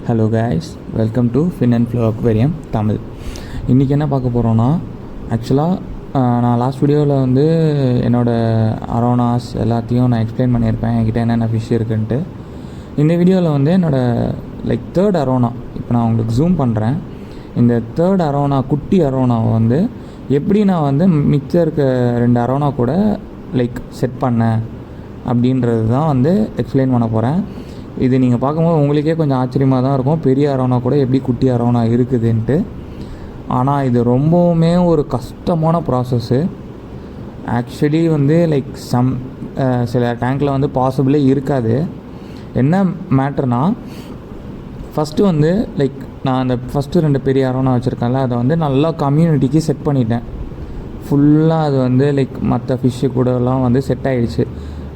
Hello guys, welcome to fin and flow aquarium Tamil. இன்றைக்கி என்ன பார்க்க போகிறோன்னா, ஆக்சுவலாக நான் லாஸ்ட் வீடியோவில் வந்து என்னோடய அரோனாஸ் எல்லாத்தையும் நான் எக்ஸ்பிளைன் பண்ணியிருப்பேன், என்கிட்ட என்னென்ன ஃபிஷ் இருக்குன்ட்டு. இந்த வீடியோவில் வந்து என்னோடய தேர்ட் அரோனா இப்போ நான் உங்களுக்கு ஜூம் பண்ணுறேன். இந்த தேர்ட் அரோனா, குட்டி அரோனாவை வந்து எப்படி நான் வந்து மிச்சம் இருக்க 2 அரோனா கூட செட் பண்ணேன் அப்படின்றது தான் வந்து எக்ஸ்பிளைன் பண்ண போகிறேன். இது நீங்கள் பார்க்கும்போது உங்களுக்கே கொஞ்சம் ஆச்சரியமாக தான் இருக்கும், பெரிய அரோனா கூட எப்படி குட்டி அரோனா இருக்குதுன்ட்டு. ஆனால் இது ரொம்பவுமே ஒரு கஷ்டமான ப்ராசஸ்ஸு. ஆக்சுவலி வந்து சில டேங்க்கில் வந்து பாசிபிளே இருக்காது. என்ன மேட்டர்னால், ஃபஸ்ட்டு வந்து நான் அந்த ஃபஸ்ட்டு 2 பெரிய அரோனா வச்சுருக்கேன்ல, அதை வந்து நல்லா கம்யூனிட்டிக்கு செட் பண்ணிட்டேன். ஃபுல்லாக அது வந்து மற்ற ஃபிஷ்ஷு கூடலாம் வந்து செட் ஆகிடுச்சு.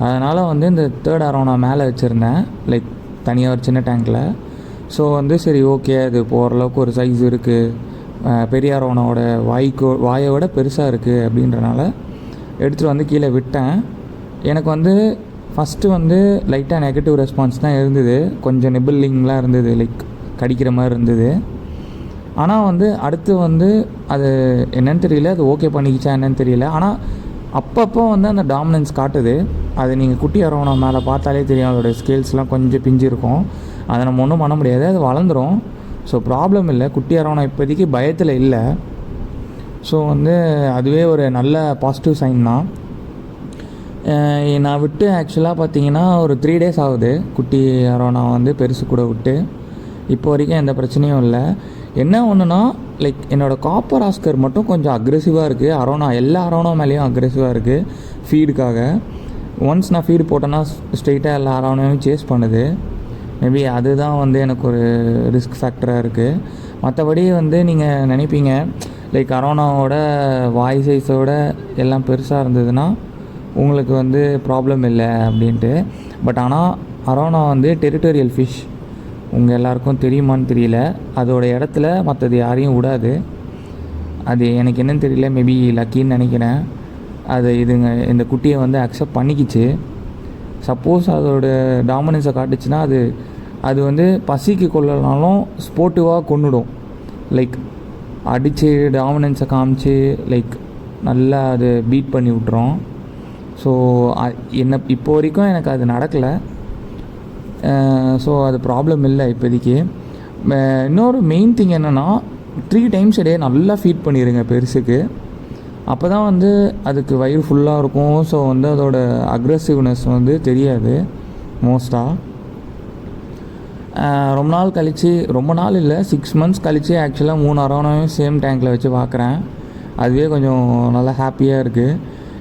அதனால் வந்து இந்த தேர்ட் அரோனா மேலே வச்சுருந்தேன், தனியாக ஒரு சின்ன டேங்க்கில். ஸோ வந்து சரி, ஓகே, அது ஓரளவுக்கு ஒரு சைஸ் இருக்குது, பெரிய அரோனாவோட வாயை விட பெருசாக இருக்குது அப்படின்றனால எடுத்துகிட்டு வந்து கீழே விட்டேன். எனக்கு வந்து ஃபஸ்ட்டு வந்து லைட்டாக நெகட்டிவ் ரெஸ்பான்ஸ் தான் இருந்தது, கொஞ்சம் நிபிள்ளிங்லாம் இருந்தது, கடிக்கிற மாதிரி இருந்தது. ஆனால் வந்து அடுத்து வந்து அது என்னன்னு தெரியல, அது ஓகே பண்ணிக்கிச்சா என்னன்னு தெரியல. ஆனால் அப்பப்போ வந்து அந்த டாமினன்ஸ் காட்டுது. அது நீங்கள் குட்டி அரோனா மேலே பார்த்தாலே தெரியும், அதோடய ஸ்கேல்ஸ்லாம் கொஞ்சம் பிஞ்சு இருக்கும். அதை நம்ம ஒன்றும் பண்ண முடியாது, அது வளர்ந்துடும். ஸோ ப்ராப்ளம் இல்லை, குட்டி அரோனா இப்போதைக்கு பயத்தில் இல்லை. ஸோ வந்து அதுவே ஒரு நல்ல பாசிட்டிவ் சைன் தான். நான் விட்டு ஆக்சுவலாக பார்த்தீங்கன்னா ஒரு 3 days ஆகுது, குட்டி அரோனா வந்து பெருசு கூட விட்டு. இப்போ வரைக்கும் எந்த பிரச்சனையும் இல்லை. என்ன ஒன்றுனா, என்னோடய காப்பர் ஆஸ்கர் மட்டும் கொஞ்சம் அக்ரெசிவாக இருக்குது. எல்லா அரோனா மேலேயும் அக்ரெசிவாக இருக்குது ஃபீடுக்காக. ஒன்ஸ் நான் ஃபீடு போட்டேன்னா ஸ்ட்ரெயிட்டாக எல்லா அரோனாவையும் சேஸ் பண்ணுது. மேபி அதுதான் வந்து எனக்கு ஒரு ரிஸ்க் ஃபேக்டராக இருக்குது. மற்றபடி வந்து நீங்கள் நினைப்பீங்க அரோனாவோட வாய் சைஸோட எல்லாம் பெருசாக இருந்ததுன்னா உங்களுக்கு வந்து ப்ராப்ளம் இல்லை அப்படின்ட்டு. பட் ஆனால் அரோனா வந்து டெரிட்டோரியல் ஃபிஷ், உங்கள் எல்லாருக்கும் தெரியுமான்னு தெரியல. அதோட இடத்துல மற்றது யாரையும் விடாது. அது எனக்கு என்னன்னு தெரியல, மேபி லக்கின்னு நினைக்கிறேன். அது இந்த குட்டியை வந்து அக்செப்ட் பண்ணிக்கிச்சு. சப்போஸ் அதோட டாமினன்ஸை காட்டுச்சுன்னா அது வந்து பசிக்கு கொள்ளனாலும் ஸ்போர்ட்டிவாக கொண்டுடும். அடித்து டாமினன்ஸை காமிச்சு நல்லா அது பீட் பண்ணி விட்றோம். ஸோ இப்போ வரைக்கும் எனக்கு அது நடக்கலை. ஸோ அது ப்ராப்ளம் இல்லை இப்போதைக்கு. இன்னொரு மெயின் திங் என்னென்னா, 3 times a day நல்லா ஃபீட் பண்ணிடுங்க பெருசுக்கு. அப்போ தான் வந்து அதுக்கு வயிறு ஃபுல்லாக இருக்கும். ஸோ வந்து அதோட அக்ரெசிவ்னஸ் வந்து தெரியாது மோஸ்ட்டாக. ரொம்ப நாள் இல்லை, 6 months கழித்து ஆக்சுவலாக 3 அரோனாவையும் சேம் டேங்க்கில் வச்சு பார்க்குறேன். அதுவே கொஞ்சம் நல்லா ஹாப்பியாக இருக்குது.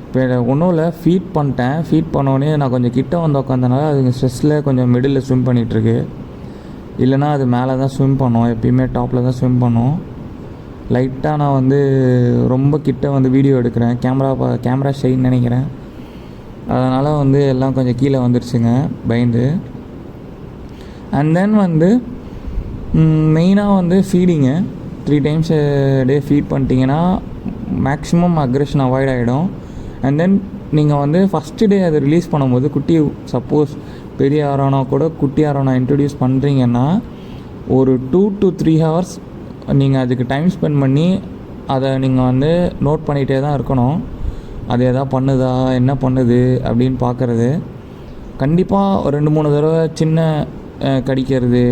இப்போ ஒன்றும் இல்லை, ஃபீட் பண்ணிட்டேன். ஃபீட் பண்ணோடனே நான் கொஞ்சம் கிட்ட வந்து உட்காந்தனால அதுங்க ஸ்ட்ரெஸ்ஸில் கொஞ்சம் மிடில் ஸ்விம் பண்ணிகிட்ருக்கு. இல்லைனா அது மேலே தான் ஸ்விம் பண்ணும், எப்பயுமே டாப்பில் தான் ஸ்விம் பண்ணும். லைட்டாக நான் வந்து ரொம்ப கிட்ட வந்து வீடியோ எடுக்கிறேன், கேமரா ஷைன்னு நினைக்கிறேன். அதனால் வந்து எல்லாம் கொஞ்சம் கீழே வந்துருச்சுங்க பயந்து. அண்ட் தென் வந்து மெயினாக வந்து feeding 3 times a day feed பண்ணிட்டீங்கன்னா மேக்ஸிமம் அக்ரெஷன் அவாய்ட் ஆகிடும். அண்ட் தென் நீங்கள் வந்து ஃபஸ்ட்டு டே அதை ரிலீஸ் பண்ணும்போது, சப்போஸ் பெரிய அரோனா கூட குட்டி அரோனா இன்ட்ரடியூஸ் பண்ணுறீங்கன்னா ஒரு 2 to 3 hours நீங்கள் அதுக்கு டைம் ஸ்பெண்ட் பண்ணி அதை நீங்கள் வந்து நோட் பண்ணிகிட்டே தான் இருக்கணும். அது எதாவது பண்ணுதா, என்ன பண்ணுது அப்படின்னு பார்க்குறது. கண்டிப்பாக ஒரு 2-3 தடவை சின்ன கடிக்கிறது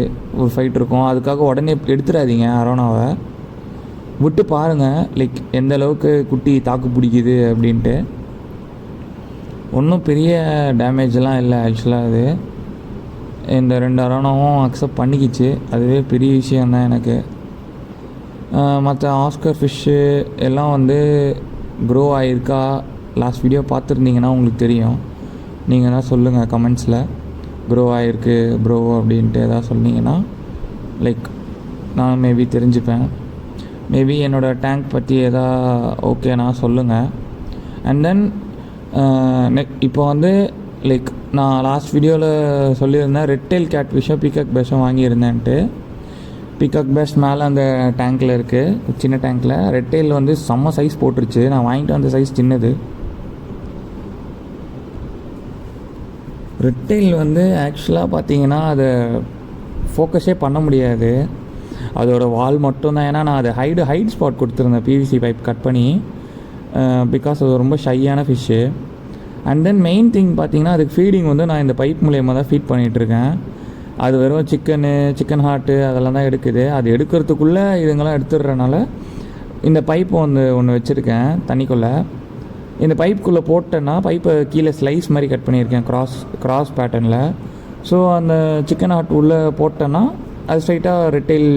ஒரு ஃபைட் இருக்கும். அதுக்காக உடனே எடுத்துடாதீங்க, அரோனாவை விட்டு பாருங்கள் எந்த அளவுக்கு குட்டி தாக்கு பிடிக்குது அப்படின்ட்டு. ஒன்றும் பெரிய டேமேஜெலாம் இல்லை ஆக்சுவலாக. அது இந்த 2 அரோனாவும் அக்செப்ட் பண்ணிக்கிச்சு, அதுவே பெரிய விஷயந்தான் எனக்கு. மற்ற ஆஸ்கர் ஃபிஷ்ஷு எல்லாம் வந்து க்ரோ ஆகிருக்கா, லாஸ்ட் வீடியோ பார்த்துருந்தீங்கன்னா உங்களுக்கு தெரியும். நீங்கள் தான் சொல்லுங்கள் கமெண்ட்ஸில், க்ரோ ஆகிருக்கு ப்ரோ அப்படின்ட்டு எதாவது சொன்னீங்கன்னா நான் மேபி தெரிஞ்சுப்பேன். மேபி என்னோடய டேங்க் பற்றி எதாவது ஓகேனா சொல்லுங்கள். அண்ட் தென் இப்போ வந்து நான் லாஸ்ட் வீடியோவில் சொல்லியிருந்தேன், ரெட்டெயில் கேட் ஃபிஷ்ஷும் பீகாக் பேஸும் வாங்கியிருந்தேன்ட்டு. பீகாக் பேஸ் மேலே அந்த டேங்க்கில் இருக்குது, சின்ன டேங்க்கில். ரெட்டெயில் வந்து செம்ம சைஸ் போட்டுருச்சு, நான் வாங்கிட்டு வந்த சைஸ் சின்னது. ரெட்டெயில் வந்து ஆக்சுவலாக பார்த்தீங்கன்னா அதை ஃபோக்கஸே பண்ண முடியாது. அதோட வால் மட்டும்தான். ஏன்னா நான் அது ஹைட் ஸ்பாட் கொடுத்துருந்தேன் பிவிசி பைப் கட் பண்ணி, பிகாஸ் அது ரொம்ப ஷையான fish. And then main thing பார்த்திங்கன்னா அதுக்கு ஃபீடிங் வந்து நான் இந்த பைப் மூலயமா தான் ஃபீட் பண்ணிகிட்ருக்கேன். அது வெறும் சிக்கன் ஹார்ட்டு அதெல்லாம் தான் எடுக்குது. அது எடுக்கிறதுக்குள்ளே இதுங்கெல்லாம் எடுத்துடுறனால இந்த பைப்பு ஒன்று வச்சுருக்கேன் தண்ணிக்குள்ளே. இந்த பைப்புக்குள்ளே போட்டேன்னா பைப்பை கீழே ஸ்லைஸ் மாதிரி கட் பண்ணியிருக்கேன் கிராஸ் பேட்டர்னில். ஸோ அந்த சிக்கன் ஹார்ட் உள்ளே போட்டேன்னா அது ஸ்ட்ரைட்டாக ரெட்டைல்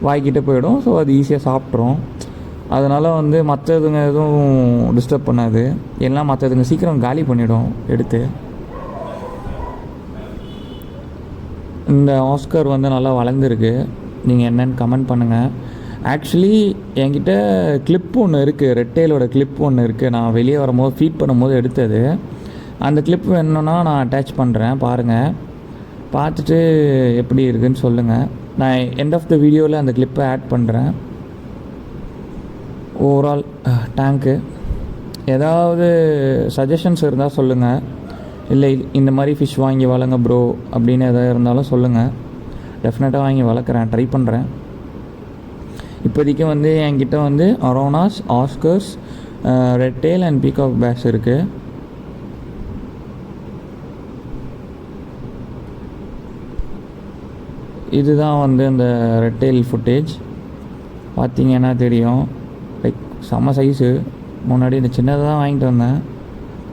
வாய்க்கிட்டே போயிடும். ஸோ அது ஈஸியாக சாப்பிட்ரும். அதனால் வந்து மற்றதுங்க எதுவும் டிஸ்டர்ப் பண்ணாது. எல்லாம் மற்றதுங்க சீக்கிரம் காலி பண்ணிவிடும் எடுத்து. இந்த ஆஸ்கர் வந்து நல்லா வளர்ந்துருக்கு. நீங்கள் என்னென்னு கமெண்ட் பண்ணுங்கள். ஆக்சுவலி என்கிட்ட கிளிப் ஒன்று இருக்குது, ரெட்டெயிலோட கிளிப் ஒன்று இருக்குது. நான் வெளியே வரும்போது ஃபீட் பண்ணும்போது எடுத்தது. அந்த கிளிப் வேணுன்னா நான் அட்டாச் பண்ணுறேன், பாருங்கள். பார்த்துட்டு எப்படி இருக்குதுன்னு சொல்லுங்கள். நான் எண்ட் ஆஃப் த வீடியோவில் அந்த கிளிப்பை ஆட் பண்ணுறேன். ஓவரால் டேங்க்கு ஏதாவது சஜஷன்ஸ் இருந்தால் சொல்லுங்கள். இல்லை இந்த மாதிரி ஃபிஷ் வாங்கி வளங்க ப்ரோ அப்படின்னு எதாவது இருந்தாலும் சொல்லுங்கள். டெஃபினட்டாக வாங்கி வளர்க்குறேன், ட்ரை பண்ணுறேன். இப்போதைக்கு வந்து என்கிட்ட வந்து arowanas, oscars, redtail and peacock bass இருக்குது. இதுதான் வந்து இந்த ரெட்டெயில் ஃபுட்டேஜ். பார்த்திங்கன்னா தெரியும், லைக் செம்ம சைஸு. முன்னாடி இந்த சின்னதாக தான் வாங்கிட்டு வந்தேன்,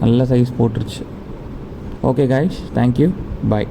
நல்ல சைஸ் போட்டுருச்சு. ஓகே கைஸ், தேங்க்யூ, பாய்.